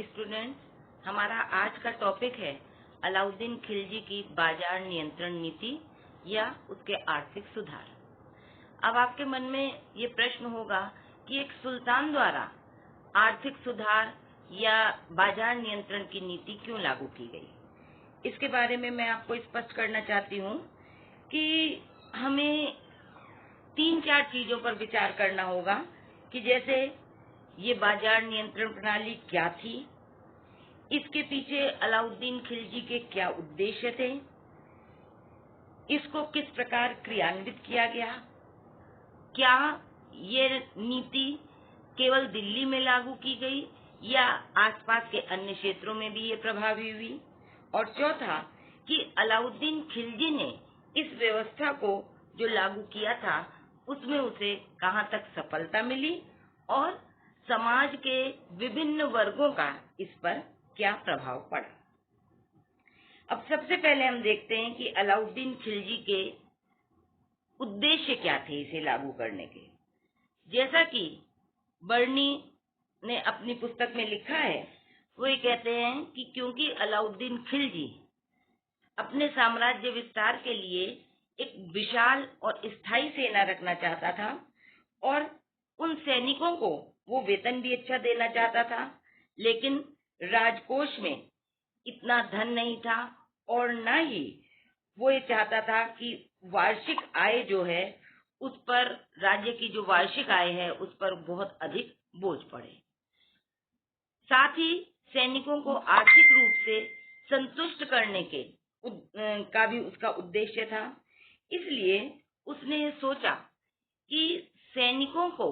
Students, हमारा आज का टॉपिक है अलाउद्दीन खिलजी की बाजार नियंत्रण नीति या उसके आर्थिक सुधार। अब आपके मन में ये प्रश्न होगा कि एक सुल्तान द्वारा आर्थिक सुधार या बाजार नियंत्रण की नीति क्यों लागू की गई। इसके बारे में मैं आपको स्पष्ट करना चाहती हूँ कि हमें 3-4 चीजों पर विचार करना होगा कि जैसे ये बाजार नियंत्रण प्रणाली क्या थी, इसके पीछे अलाउद्दीन खिलजी के क्या उद्देश्य थे, इसको किस प्रकार क्रियान्वित किया गया, क्या ये नीति केवल दिल्ली में लागू की गई या आसपास के अन्य क्षेत्रों में भी ये प्रभावी हुई, और चौथा कि अलाउद्दीन खिलजी ने इस व्यवस्था को जो लागू किया था उसमें उसे कहां तक सफलता मिली और समाज के विभिन्न वर्गों का इस पर क्या प्रभाव पड़ा। अब सबसे पहले हम देखते हैं कि अलाउद्दीन खिलजी के उद्देश्य क्या थे इसे लागू करने के। जैसा कि बर्नी ने अपनी पुस्तक में लिखा है, वो ये कहते हैं कि क्योंकि अलाउद्दीन खिलजी अपने साम्राज्य विस्तार के लिए एक विशाल और स्थायी सेना रखना चाहता था और उन सैनिकों को वो वेतन भी अच्छा देना चाहता था, लेकिन राजकोष में इतना धन नहीं था और न ही वो ये चाहता था कि वार्षिक आय जो है उस पर, राज्य की जो वार्षिक आय है उस पर बहुत अधिक बोझ पड़े। साथ ही सैनिकों को आर्थिक रूप से संतुष्ट करने के का भी उसका उद्देश्य था। इसलिए उसने ये सोचा कि सैनिकों को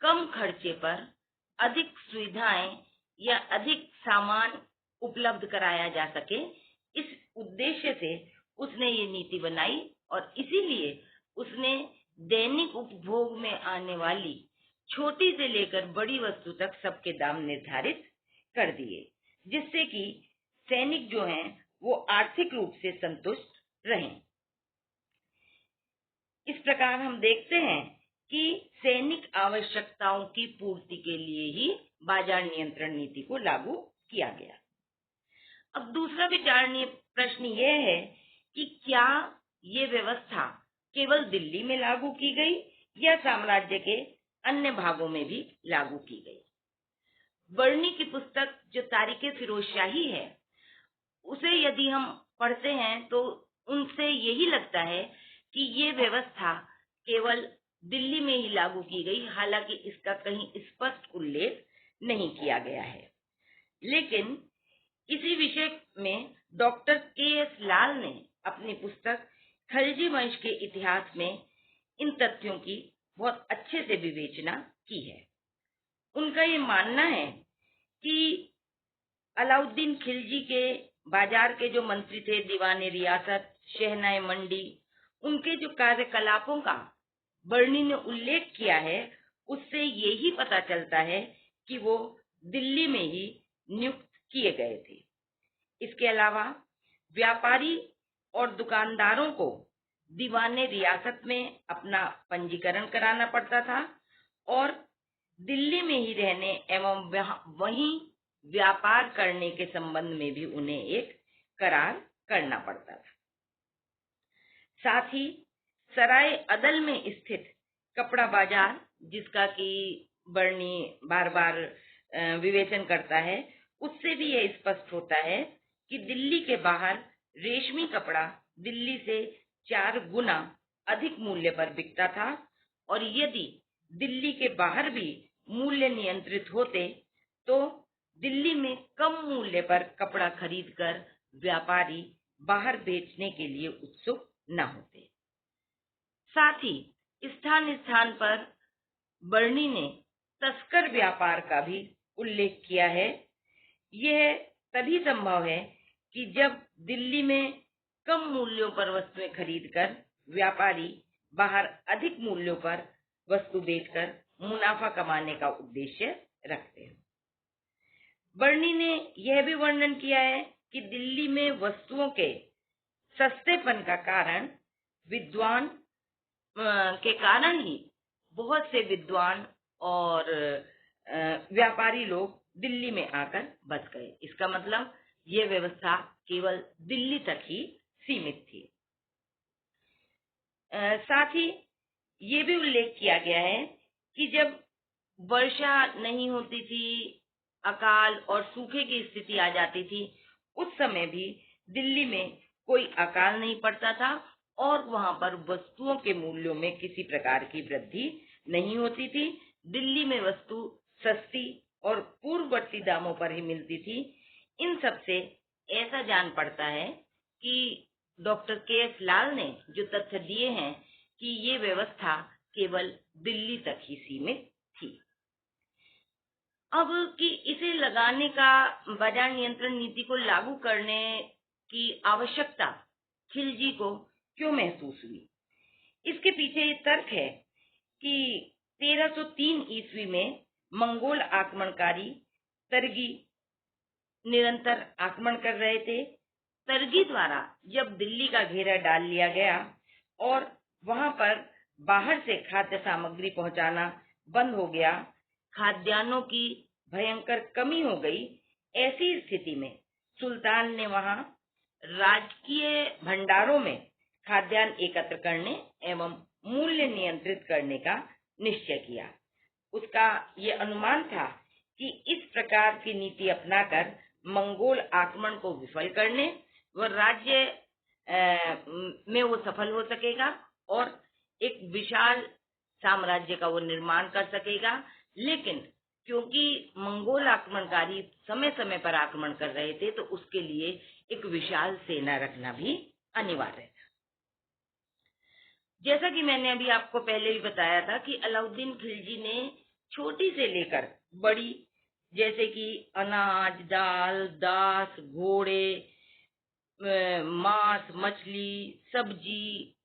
कम खर्चे पर अधिक सुविधाएं या अधिक सामान उपलब्ध कराया जा सके, इस उद्देश्य से उसने ये नीति बनाई और इसीलिए उसने दैनिक उपभोग में आने वाली छोटी से लेकर बड़ी वस्तु तक सबके दाम निर्धारित कर दिए, जिससे कि सैनिक जो हैं वो आर्थिक रूप से संतुष्ट रहें। इस प्रकार हम देखते हैं कि सैनिक आवश्यकताओं की पूर्ति के लिए ही बाजार नियंत्रण नीति को लागू किया गया। अब दूसरा विचारणीय प्रश्न यह है कि क्या ये व्यवस्था केवल दिल्ली में लागू की गई या साम्राज्य के अन्य भागों में भी लागू की गई। बर्नी की पुस्तक जो तारीखे फिरोजशाही है, उसे यदि हम पढ़ते हैं तो उनसे यही लगता है कि ये व्यवस्था केवल दिल्ली में ही लागू की गई, हालांकि इसका कहीं स्पष्ट उल्लेख नहीं किया गया है। लेकिन इसी विषय में डॉक्टर के.एस. लाल ने अपनी पुस्तक खिलजी वंश के इतिहास में इन तथ्यों की बहुत अच्छे से विवेचना की है। उनका ये मानना है कि अलाउद्दीन खिलजी के बाजार के जो मंत्री थे, दीवाने रियासत, शहनाए मंडी, उनके जो कार्यकलापों का बर्नी ने उल्लेख किया है, उससे यही पता चलता है कि वो दिल्ली में ही नियुक्त किए गए थे। इसके अलावा व्यापारी और दुकानदारों को दीवाने रियासत में अपना पंजीकरण कराना पड़ता था और दिल्ली में ही रहने एवं वहीं व्यापार करने के संबंध में भी उन्हें एक करार करना पड़ता था। साथ ही सराय अदल में स्थित कपड़ा बाजार, जिसका कि बर्नी बार बार विवेचन करता है, उससे भी यह स्पष्ट होता है कि दिल्ली के बाहर रेशमी कपड़ा दिल्ली से 4 गुना अधिक मूल्य पर बिकता था और यदि दिल्ली के बाहर भी मूल्य नियंत्रित होते तो दिल्ली में कम मूल्य पर कपड़ा खरीदकर व्यापारी बाहर बेचने के लिए उत्सुक न होते। साथ ही स्थान स्थान पर बर्नी ने तस्कर व्यापार का भी उल्लेख किया है। यह तभी संभव है कि जब दिल्ली में कम मूल्यों पर वस्तुएं खरीदकर व्यापारी बाहर अधिक मूल्यों पर वस्तु बेचकर मुनाफा कमाने का उद्देश्य रखते हैं। बर्नी ने यह भी वर्णन किया है कि दिल्ली में वस्तुओं के सस्तेपन का कारण विद्वान के कारण ही बहुत से विद्वान और व्यापारी लोग दिल्ली में आकर बस गए। इसका मतलब ये व्यवस्था केवल दिल्ली तक ही सीमित थी। साथ ही ये भी उल्लेख किया गया है कि जब वर्षा नहीं होती थी, अकाल और सूखे की स्थिति आ जाती थी, उस समय भी दिल्ली में कोई अकाल नहीं पड़ता था और वहां पर वस्तुओं के मूल्यों में किसी प्रकार की वृद्धि नहीं होती थी। दिल्ली में वस्तु सस्ती और पूर्ववर्ती दामों पर ही मिलती थी। इन सब से ऐसा जान पड़ता है कि डॉक्टर के.एस. लाल ने जो तथ्य दिए हैं कि ये व्यवस्था केवल दिल्ली तक ही सीमित थी। अब कि इसे लगाने का, बाजार नियंत्रण नीति को लागू करने की आवश्यकता खिलजी को क्यों महसूस हुई? इसके पीछे ये तर्क है कि 1303 ईस्वी में मंगोल आक्रमणकारी तरगी निरंतर आक्रमण कर रहे थे। तरगी द्वारा जब दिल्ली का घेरा डाल लिया गया और वहां पर बाहर से खाद्य सामग्री पहुंचाना बंद हो गया, खाद्यान्नों की भयंकर कमी हो गई, ऐसी स्थिति में सुल्तान ने वहां राजकीय भंडारों में खाद्यान्न एकत्र करने एवं मूल्य नियंत्रित करने का निश्चय किया। उसका ये अनुमान था कि इस प्रकार की नीति अपनाकर मंगोल आक्रमण को विफल करने व राज्य में वो सफल हो सकेगा और एक विशाल साम्राज्य का वो निर्माण कर सकेगा। लेकिन क्योंकि मंगोल आक्रमणकारी समय समय पर आक्रमण कर रहे थे, तो उसके लिए एक विशाल सेना रखना भी अनिवार्य था। जैसा कि मैंने अभी आपको पहले भी बताया था कि अलाउद्दीन खिलजी ने छोटी से लेकर बड़ी, जैसे कि अनाज, दाल, दास, घोड़े, मांस, मछली, सब्जी,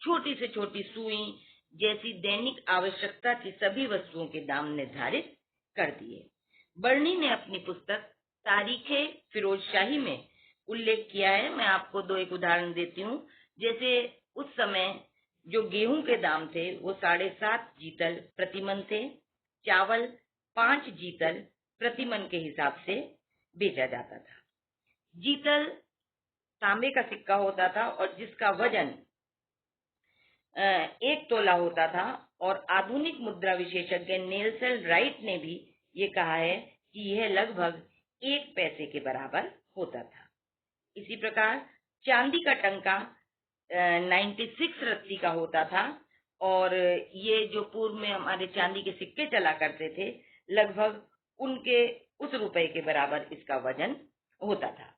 छोटी से छोटी सुई जैसी दैनिक आवश्यकता की सभी वस्तुओं के दाम निर्धारित कर दिए। बर्नी ने अपनी पुस्तक तारीखे फिरोजशाही में उल्लेख किया है। मैं आपको दो एक उदाहरण देती हूँ। जैसे उस समय जो गेहूं के दाम थे वो 7.5 जीतल प्रतिमन थे। चावल 5 जीतल प्रतिमन के हिसाब से बेचा जाता था। जीतल तांबे का सिक्का होता था और जिसका वजन 1 तोला होता था। और आधुनिक मुद्रा विशेषज्ञ नेल्सन राइट ने भी ये कहा है कि यह लगभग 1 पैसे के बराबर होता था। इसी प्रकार चांदी का टंका 96 रत्ती का होता था और ये जो पूर्व में हमारे चांदी के सिक्के चला करते थे, लगभग उनके उस रुपए के बराबर इसका वजन होता था।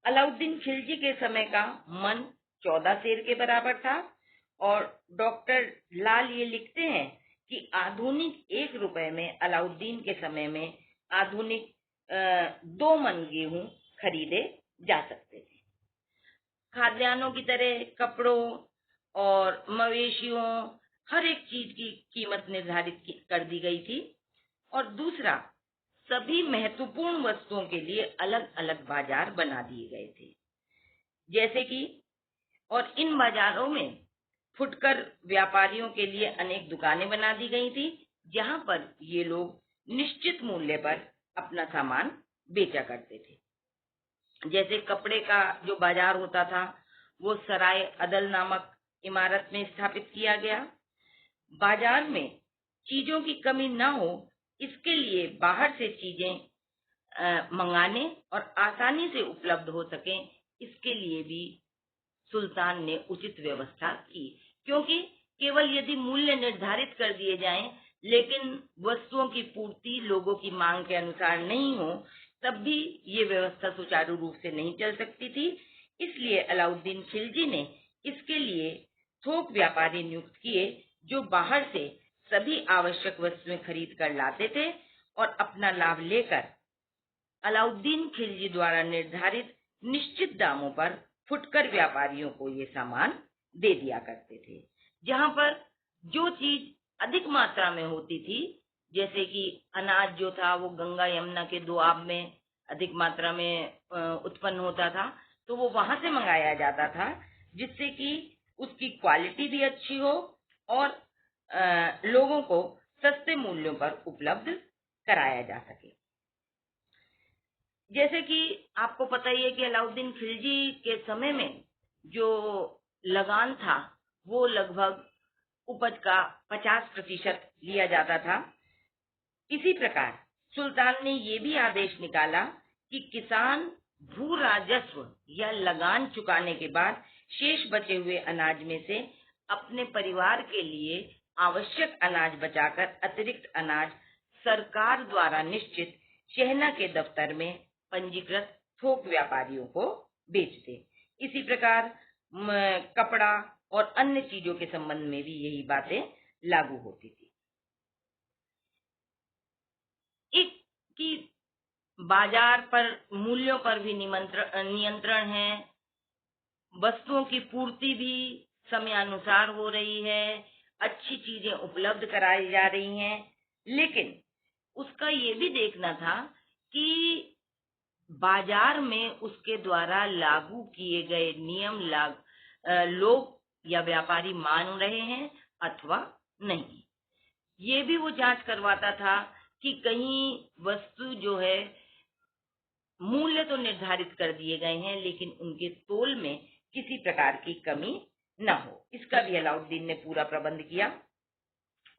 अलाउद्दीन खिलजी के समय का मन 14 सेर के बराबर था और डॉक्टर लाल ये लिखते हैं कि आधुनिक 1 रुपए में अलाउद्दीन के समय में आधुनिक 2 मन गेहूं खरीदे जा सकते थे। खाद्यान्नों की तरह कपड़ों और मवेशियों, हर एक चीज की कीमत निर्धारित कर दी गई थी। और दूसरा, सभी महत्वपूर्ण वस्तुओं के लिए अलग अलग बाजार बना दिए गए थे। जैसे कि, और इन बाजारों में फुटकर व्यापारियों के लिए अनेक दुकानें बना दी गई थी, जहां पर ये लोग निश्चित मूल्य पर अपना सामान बेचा करते थे। जैसे कपड़े का जो बाजार होता था वो सराय अदल नामक इमारत में स्थापित किया गया। बाजार में चीजों की कमी न हो, इसके लिए बाहर से चीजें मंगाने और आसानी से उपलब्ध हो सकें, इसके लिए भी सुल्तान ने उचित व्यवस्था की। क्योंकि केवल यदि मूल्य निर्धारित कर दिए जाएं लेकिन वस्तुओं की पूर्ति लोगों की मांग के अनुसार नहीं हो, तब भी ये व्यवस्था सुचारू रूप से नहीं चल सकती थी। इसलिए अलाउद्दीन खिलजी ने इसके लिए थोक व्यापारी नियुक्त किए, जो बाहर से सभी आवश्यक वस्तुएं खरीद कर लाते थे और अपना लाभ लेकर अलाउद्दीन खिलजी द्वारा निर्धारित निश्चित दामों पर फुटकर व्यापारियों को ये सामान दे दिया करते थे। जहां पर जो चीज अधिक मात्रा में होती थी, जैसे कि अनाज जो था वो गंगा यमुना के दोआब में अधिक मात्रा में उत्पन्न होता था, तो वो वहां से मंगाया जाता था, जिससे कि उसकी क्वालिटी भी अच्छी हो और लोगों को सस्ते मूल्यों पर उपलब्ध कराया जा सके। जैसे कि आपको पता ही है कि अलाउद्दीन खिलजी के समय में जो लगान था वो लगभग उपज का 50% लिया जाता था। इसी प्रकार सुल्तान ने ये भी आदेश निकाला कि किसान भू राजस्व या लगान चुकाने के बाद शेष बचे हुए अनाज में से अपने परिवार के लिए आवश्यक अनाज बचाकर अतिरिक्त अनाज सरकार द्वारा निश्चित शहना के दफ्तर में पंजीकृत थोक व्यापारियों को बेच दे। इसी प्रकार कपड़ा और अन्य चीजों के संबंध में भी यही बातें लागू होती थी। एक कि बाजार पर मूल्यों पर भी नियंत्रण है, वस्तुओं की पूर्ति भी समयानुसार हो रही है, अच्छी चीजें उपलब्ध कराई जा रही हैं, लेकिन उसका ये भी देखना था कि बाजार में उसके द्वारा लागू किए गए नियम लोग या व्यापारी मान रहे हैं अथवा नहीं। ये भी वो जांच करवाता था कि कहीं वस्तु जो है मूल्य तो निर्धारित कर दिए गए हैं लेकिन उनके तोल में किसी प्रकार की कमी न हो। इसका भी अलाउद्दीन ने पूरा प्रबंध किया।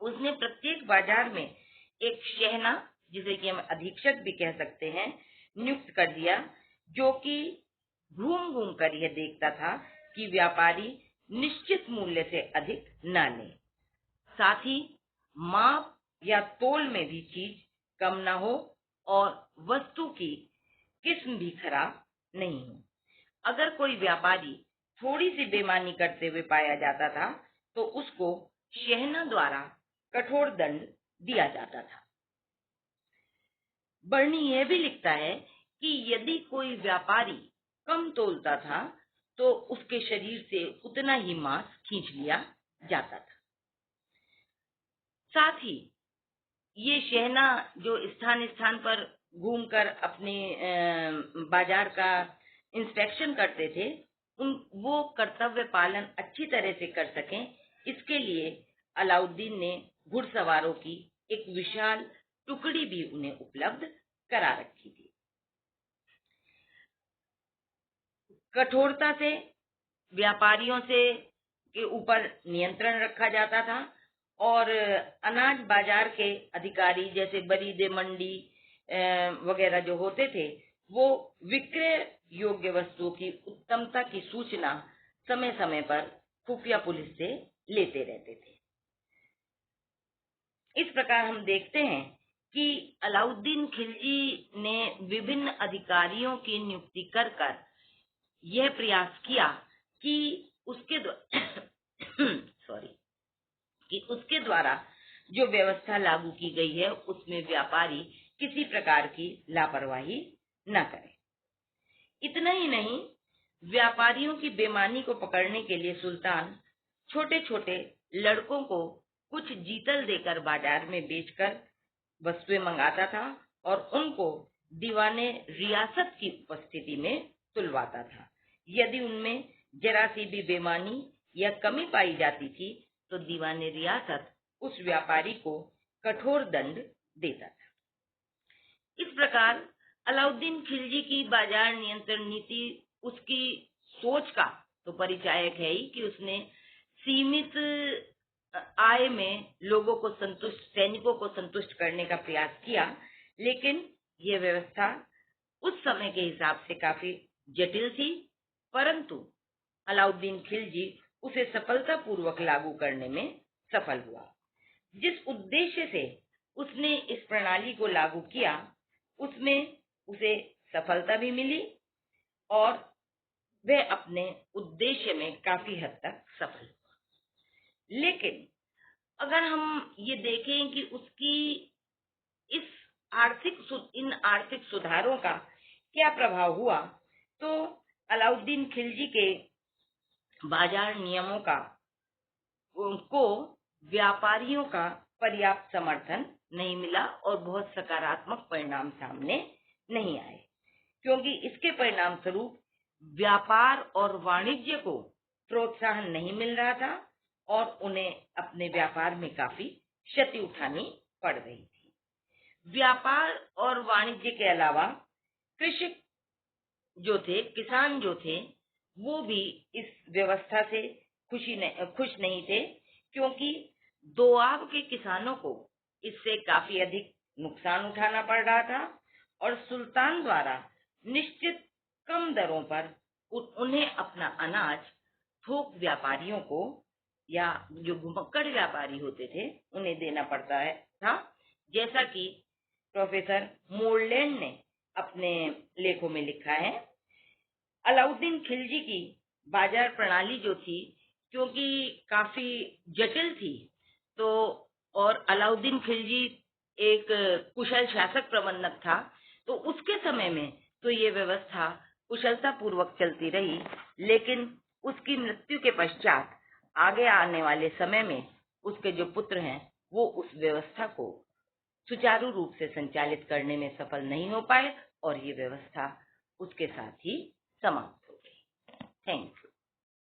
उसने प्रत्येक बाजार में एक शहना, जिसे कि हम अधीक्षक भी कह सकते हैं, नियुक्त कर दिया, जो कि घूम घूम कर यह देखता था कि व्यापारी निश्चित मूल्य से अधिक न लें। साथ ही माप या तोल में भी चीज कम न हो और वस्तु की किस्म भी खराब नहीं हो। अगर कोई व्यापारी थोड़ी सी बेईमानी करते हुए पाया जाता था तो उसको शहना द्वारा कठोर दंड दिया जाता था। बरनी यह भी लिखता है कि यदि कोई व्यापारी कम तोलता था तो उसके शरीर से उतना ही मांस खींच लिया जाता था। साथ ही ये शहना जो स्थान स्थान पर घूमकर अपने बाजार का इंस्पेक्शन करते थे, वो कर्तव्य पालन अच्छी तरह से कर सकें, इसके लिए अलाउद्दीन ने घुड़सवारों की एक विशाल टुकड़ी भी उन्हें उपलब्ध करा रखी थी। कठोरता से व्यापारियों से के ऊपर नियंत्रण रखा जाता था और अनाज बाजार के अधिकारी जैसे बरीदे मंडी वगैरह जो होते थे, वो विक्रय योग्य वस्तुओं की उत्तमता की सूचना समय समय पर खुफिया पुलिस से लेते रहते थे। इस प्रकार हम देखते हैं कि अलाउद्दीन खिलजी ने विभिन्न अधिकारियों की नियुक्ति कर यह प्रयास किया कि उसके द्वारा जो व्यवस्था लागू की गई है उसमें व्यापारी किसी प्रकार की लापरवाही न करें। इतना ही नहीं, व्यापारियों की बेईमानी को पकड़ने के लिए सुल्तान छोटे छोटे लड़कों को कुछ जीतल देकर बाजार में बेचकर वस्तुएं मंगाता था और उनको दीवाने रियासत की उपस्थिति में तुलवाता था। यदि उनमें जरा सी भी बेईमानी या कमी पाई जाती थी तो दीवाने रियासत उस व्यापारी को कठोर दंड देता था। इस प्रकार अलाउद्दीन खिलजी की बाजार नियंत्रण नीति उसकी सोच का तो परिचायक है ही कि उसने सीमित आय में सैनिकों को संतुष्ट करने का प्रयास किया, लेकिन यह व्यवस्था उस समय के हिसाब से काफी जटिल थी, परंतु अलाउद्दीन खिलजी उसे सफलतापूर्वक लागू करने में सफल हुआ। जिस उद्देश्य से उसने इस प्रणाली को लागू किया उसमें उसे सफलता भी मिली और वह अपने उद्देश्य में काफी हद तक सफल हुआ। लेकिन अगर हम ये देखें कि उसकी इन आर्थिक सुधारों का क्या प्रभाव हुआ, तो अलाउद्दीन खिलजी के बाजार नियमों को व्यापारियों का पर्याप्त समर्थन नहीं मिला और बहुत सकारात्मक परिणाम सामने नहीं आए, क्योंकि इसके परिणाम स्वरूप व्यापार और वाणिज्य को प्रोत्साहन नहीं मिल रहा था और उन्हें अपने व्यापार में काफी क्षति उठानी पड़ रही थी। व्यापार और वाणिज्य के अलावा कृषक जो थे, किसान जो थे, वो भी इस व्यवस्था से खुश नहीं थे, क्योंकि दोआब के किसानों को इससे काफी अधिक नुकसान उठाना पड़ रहा था और सुल्तान द्वारा निश्चित कम दरों पर उन्हें अपना अनाज थोक व्यापारियों को या जो घुमक्कड़ व्यापारी होते थे उन्हें देना पड़ता था, जैसा कि प्रोफेसर मोरलैंड ने अपने लेखों में लिखा है। अलाउद्दीन खिलजी की बाजार प्रणाली जो थी, क्योंकि काफी जटिल थी, तो और अलाउद्दीन खिलजी एक कुशल शासक प्रबंधक था, तो उसके समय में तो ये व्यवस्था कुशलता पूर्वक चलती रही, लेकिन उसकी मृत्यु के पश्चात आगे आने वाले समय में उसके जो पुत्र हैं वो उस व्यवस्था को सुचारू रूप से संचालित करने में सफल नहीं हो पाए और ये व्यवस्था उसके साथ ही समाप्त हो गई। Thank you.